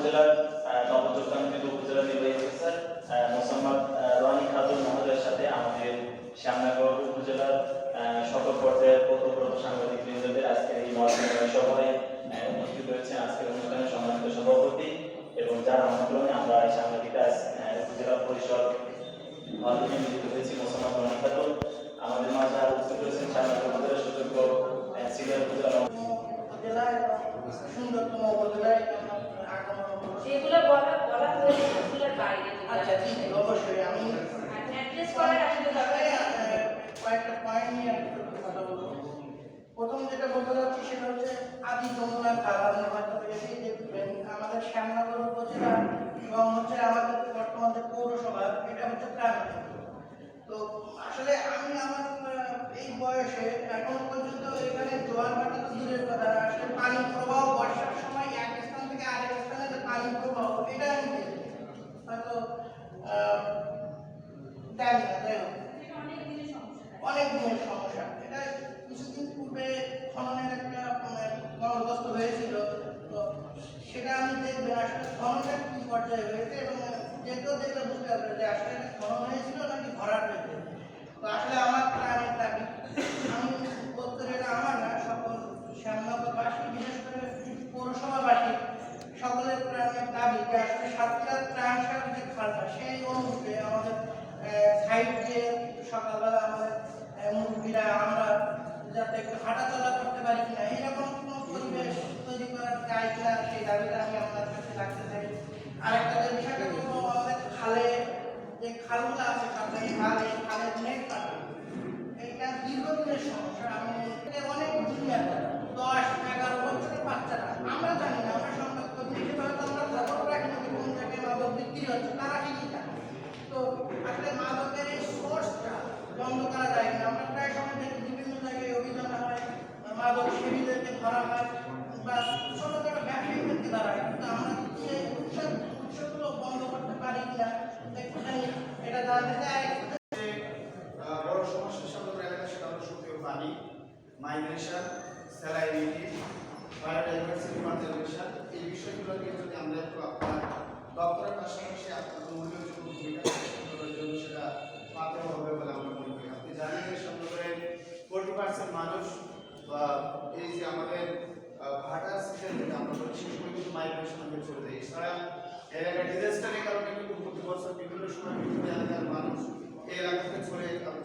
উপজেলার নবযোগদানকৃত উপজেলা নির্বাহী অফিসার মোসাম্মদ রনি খাতুন মহোদয়ের সাথে আমাদের শ্যামনগর উপজেলার সকল পর্যায়ের প্রত্যক্ষ সাংবাদিক বৃন্দদের আজকের এই মহাসমাবেশ সভায় উপস্থিত রয়েছেন আজকের অনুষ্ঠানের সম্মানিত সভাপতি এবং যার আমন্ত্রণে আমরা এই সাংবাদিক উপজেলা পরিষদ মাধ্যমে মিলিত হয়েছি মোসাম্মদ রনি খাতুন। আমাদের মাঝে আরো উপস্থিত রয়েছেন শ্যামনগর উপজেলার সুযোগ্য সিনিয়র উপজেলা সুন্দরতম উপজেলায় সেগুলো বলা হয়েছে উপজেলার বাইরে। আচ্ছা ঠিক আছে, অবশ্যই আমি অ্যাড্রেস করার আসলে কয়েকটা পয়েন্ট নিয়ে কথা বলবো। প্রথম যেটা বলতে যাচ্ছি সেটা হচ্ছে আদি যমুনা খাল। আপনি হয়তো এসেই দেখবেন আমাদের শ্যামনগর উপজেলা এবং হচ্ছে আমাদের বর্তমান যে পৌরসভা, এটা হচ্ছে গ্রামীণ। তো আসলে আমি আমার এই বয়সে এখনো পর্যন্ত এখানে জোয়ার ভাটা তো দূরের কথা, আসলে পানি প্রবাহ বর্ষার সময় এক স্থান থেকে আরেক স্থানে যে পানি প্রবাহ, এটা আমি দেখি হয়তো জানি না। যাই হোক, অনেক দিনের সমস্যা। এটা কিছুদিন পূর্বে খননের একটা বন্দোবস্ত হয়েছিল, তো সেটা আমি দেখবেন আসলে খননের কি পর্যায়ে হয়েছে এবং যেহেতু দেখলে বুঝতে পারবে যে আসলে খনন হয়েছিল নাকি ভরাট হয়েছে। তো আসলে আমার প্রাণের দাবি, আমি বলতে এটা আমার না, সকল শ্যামনগরবাসী বিশেষ করে পৌরসভাবাসী সকলের প্রাণের দাবি যে আসলে সাতক্ষীরা ত্রাণ সেবার যে খালটা, সেই অনুরূপে আমাদের সাইড দিয়ে সকালবেলা আমাদের মুরব্বীরা আমরা যাতে একটু হাঁটাচলা করতে পারি কিনা, এইরকম কোনো পরিবেশ তৈরি করা যায় কিনা, সেই দাবিটা আমি আপনার কাছে রাখতে চাই। আরেকটা যে বিষয়টা বলবো, আমাদের খালে যে খালগুলো আছে, সরকারি খাল, এই খালের নেট কাটা, এইটা দীর্ঘদিনের সমস্যা। আমি অনেক জুনিয়র 10-11 বছরের বাচ্চারা, আমরা জানি না, আমরা সংবাদ কর্মী হিসেবে হয়তো আমরা খবর রাখি না কোন জায়গায় মাদক বিক্রি হচ্ছে, তারা ঠিকই জানে। তো আসলে মাদকের এই সোর্সটা বন্ধ করা যায় না। আমরা প্রায় সময় দেখি বিভিন্ন জায়গায় অভিযান হয়, মাদক সেবীদেরকে ধরা হয় বা ছোটখাটো ব্যবসায়ীদেরকে ধরা হয়, কিন্তু আমরা সেই উৎসগুলো বন্ধ করতে পারি কিনা একটুখানি এটা জানতে চাই। বড় সমস্যার সামনে এলাকা সেটা হলো সুপেয় পানি, মাইগ্রেশন, স্যালাইনিটি, বায়োডাইভার্সিটি কনজারভেশন। এই বিষয়গুলো নিয়ে যদি আমরা একটু আপনার দপ্তরের পাশাপাশি আপনার উল্লেখযোগ্য ভূমিকা করার জন্য সেটা পাত্র হবে বলে আমরা মনে করি। আপনি জানেন যে শ্যামনগরের 40% মানুষ বা এই যে আমাদের ভাটার সিজন যেটা আমরা বলি, সেই সময় কিন্তু মাইগ্রেশন হয়ে চলে যায়। এছাড়া এলাকার ডিজাস্টারের কারণে কিন্তু প্রতি বছর বিভিন্ন সময় বিভিন্ন এলাকার মানুষ এই এলাকা থেকে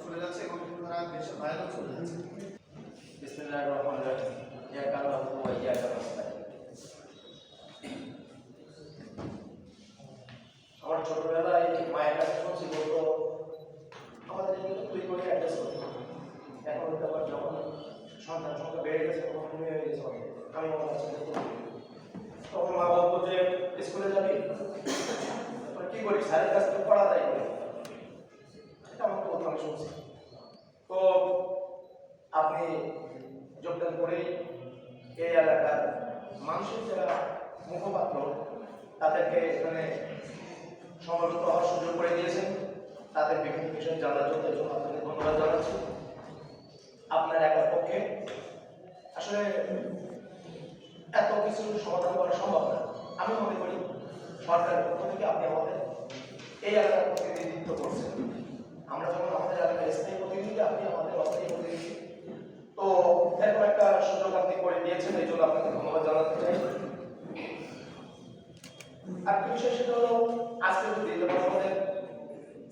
চলে যাচ্ছে এবং তারা দেশের বাইরেও চলে যাচ্ছে। বিসমিল্লাহির রহমানির রহিম। ইয়াকা নাবুদু ওয়া ইয়াকা নাস্তাইন। আমার ছোটবেলায় মায়ের কাছে শুনছি বলতো আমাদের এগুলো তুই করে অ্যাড্রেস করতে, এখন আবার যখন সন্তান সংখ্যা বেড়ে গেছে তখন কমে হয়ে গেছে, আমি আমার কাছে তখন মা বলতো যে স্কুলে যাবি, কি করি স্যারের কাছ থেকে পড়া দেয় করে, এটা আমার কথা আমি শুনছি। তো আপনি যোগদান করে এই এলাকার মানুষের যারা মুখপাত্র তাদেরকে এখানে সমবেত হওয়ার সুযোগ করে দিয়েছেন, তাদের বিভিন্ন বিষয়ে জানার জন্য আপনাকে ধন্যবাদ জানাচ্ছি। আপনার একার পক্ষে আসলে এত কিছু সমাধান করা সম্ভব না। আমি মনে করি সরকারের পক্ষ থেকে আপনি আমাদের এই এলাকার প্রতিনিধিত্ব করছেন। আমরা যখন আমাদের এলাকার স্থায়ী প্রতিনিধি, আপনি আমাদের অস্থায়ী প্রতিনিধি, তো এরকম একটা সুযোগ আপনি করে দিয়েছেন, এই জন্য আপনাকে ধন্যবাদ জানাতে চাই। আরেকটা বিষয় সেটা হলো আজকে যদি আমাদের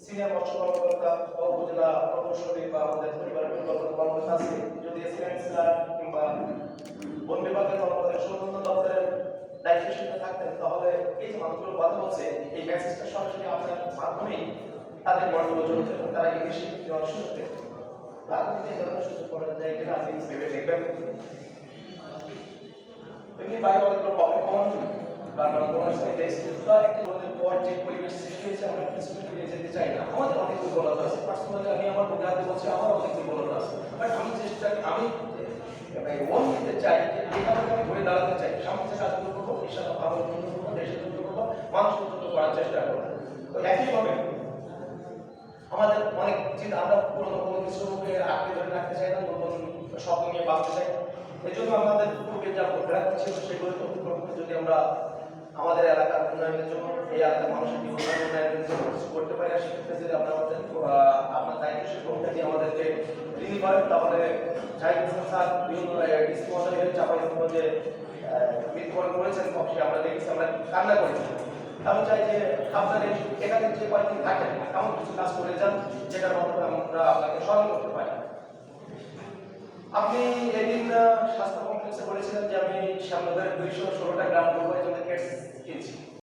সিনিয়র মৎস্য কর্মকর্তা বা উপজেলা প্রকৌশলী বা আমাদের পরিবার পরিকল্পনা কর্মকর্তা আছে, যদি এসিডেন্ট স্যার কিংবা বন বিভাগের কর্মকর্তা সংরক্ষণ দপ্তরের দায়িত্বশীলতা থাকতেন, তাহলে এই যে মানুষগুলো কথা বলছে এই মেসেজটা সরাসরি আপনার মাধ্যমেই তাদের মন্তব্য চলছে এবং তারা এই বেশি সুযোগ পেত। তার মধ্যে এই ধরনের সুযোগ করা যায় কিনা আপনি ভেবে দেখবেন। এমনি বাইরে অনেকগুলো প্রবলেম কমন বা পর যে পরিবেশ সৃষ্টি হয়েছে আমরা কিছু ফিরে যেতে চাই না। আমাদের অনেক দুর্বলতা আছে, পার্সোনালি আমি আমার বুঝাতে বলছি আমার অনেক দুর্বলতা আছে, বাট আমি চেষ্টা আমি মন দিতে চাই যে এইভাবে আমি ঘুরে দাঁড়াতে চাই, সমাজের কাজগুলো করবো, পেশাটা ভালো জন্য করবো, দেশের জন্য করবো, মানুষের জন্য করার চেষ্টা করবো। তো একইভাবে আমাদের অনেক চিন্তা, আমরা পুরোনো কোনো কিছুকে আঁকড়ে ধরে রাখতে চাই না, নতুন স্বপ্ন নিয়ে বাঁচতে চাই। এই জন্য আমাদের পূর্বে যা প্রোগ্রাম ছিল সেগুলো যদি আমরা আমাদের এলাকার উন্নয়নের জন্য এই এলাকার মানুষের জীবন উন্নয়নের জন্য কিছু করতে পারি আর সেক্ষেত্রে যদি আপনার আপনার দায়িত্বশীল ভূমিকা দিয়ে আমাদেরকে ঋণী করেন তাহলে জাহিদ হাসান স্যার বিভিন্ন ডিসি মহোদয়ের চাপাইনবাবগঞ্জে মৃত্যুবরণ করেছেন অবশ্যই আমরা দেখেছি, আমরা কান্না করেছি। আমি চাই যে আপনার এখানে যে কয়েকদিন থাকেন এমন কিছু কাজ করে যান যেটার মাধ্যমে আমরা আপনাকে স্মরণ করতে পারি। আপনি এদিন স্বাস্থ্য কমপ্লেক্সে বলেছিলেন যে আমি শ্যামনগরের 216টা গ্রাম পূর্বাঞ্চলে কিটস কিনছি।